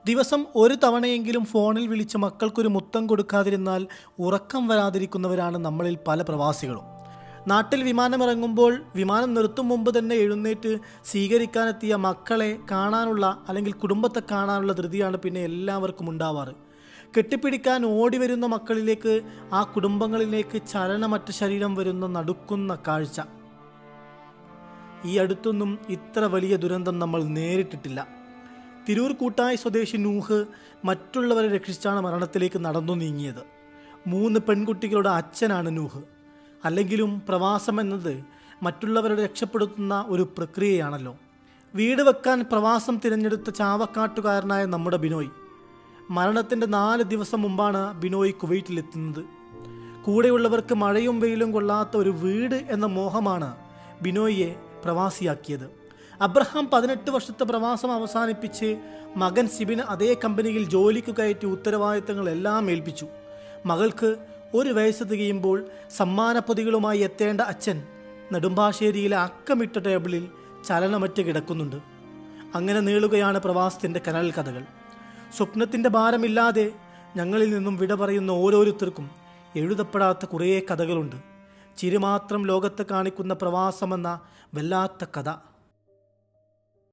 ദിവസം ഒരു തവണയെങ്കിലും ഫോണിൽ വിളിച്ച് മക്കൾക്കൊരു മുത്തം കൊടുക്കാതിരുന്നാൽ ഉറക്കം വരാതിരിക്കുന്നവരാണ് നമ്മളിൽ പല പ്രവാസികളും. നാട്ടിൽ വിമാനമിറങ്ങുമ്പോൾ വിമാനം നിർത്തും മുമ്പ് തന്നെ എഴുന്നേറ്റ് സ്വീകരിക്കാനെത്തിയ മക്കളെ കാണാനുള്ള അല്ലെങ്കിൽ കുടുംബത്തെ കാണാനുള്ള ധൃതിയാണ് പിന്നെ എല്ലാവർക്കും ഉണ്ടാവാറ്. കെട്ടിപ്പിടിക്കാൻ ഓടി വരുന്ന മക്കളിലേക്ക്, ആ കുടുംബങ്ങളിലേക്ക് ചലനമറ്റ ശരീരം വരുന്ന നടുക്കുന്ന കാഴ്ച. ഈ അടുത്തൊന്നും ഇത്ര വലിയ ദുരന്തം നമ്മൾ നേരിട്ടിട്ടില്ല. തിരൂർ കൂട്ടായി സ്വദേശി നൂഹ് മറ്റുള്ളവരെ രക്ഷിച്ചാണ് മരണത്തിലേക്ക് നടന്നു നീങ്ങിയത്. 3 പെൺകുട്ടികളുടെ അച്ഛനാണ് നൂഹ്. അല്ലെങ്കിലും പ്രവാസം എന്നത് മറ്റുള്ളവരെ രക്ഷപ്പെടുത്തുന്ന ഒരു പ്രക്രിയയാണല്ലോ. വീട് വെക്കാൻ പ്രവാസം തിരഞ്ഞെടുത്ത ചാവക്കാട്ടുകാരനായ നമ്മുടെ ബിനോയ്, മരണത്തിൻ്റെ 4 ദിവസം മുമ്പാണ് ബിനോയ് കുവൈറ്റിലെത്തുന്നത്. കൂടെയുള്ളവർക്ക് മഴയും വെയിലും കൊള്ളാത്ത ഒരു വീട് എന്ന മോഹമാണ് ബിനോയിയെ പ്രവാസിയാക്കിയത്. അബ്രഹാം 18 വർഷത്തെ പ്രവാസം അവസാനിപ്പിച്ച് മകൻ സിബിന് അതേ കമ്പനിയിൽ ജോലിക്ക് കയറ്റി ഉത്തരവാദിത്തങ്ങളെല്ലാം ഏൽപ്പിച്ചു. മകൾക്ക് 1 വയസ്സ് തികയുമ്പോൾ സമ്മാനപ്പൊതികളുമായി എത്തേണ്ട അച്ഛൻ നെടുമ്പാശ്ശേരിയിലെ അക്കമിട്ട ടേബിളിൽ ചലനമറ്റ് കിടക്കുന്നുണ്ട്. അങ്ങനെ നീളുകയാണ് പ്രവാസത്തിൻ്റെ കനൽ കഥകൾ. സ്വപ്നത്തിൻ്റെ ഭാരമില്ലാതെ ഞങ്ങളിൽ നിന്നും വിട പറയുന്ന ഓരോരുത്തർക്കും എഴുതപ്പെടാത്ത കുറേ കഥകളുണ്ട്. ചിരി മാത്രം ലോകത്ത് കാണിക്കുന്ന പ്രവാസമെന്ന വല്ലാത്ത കഥ.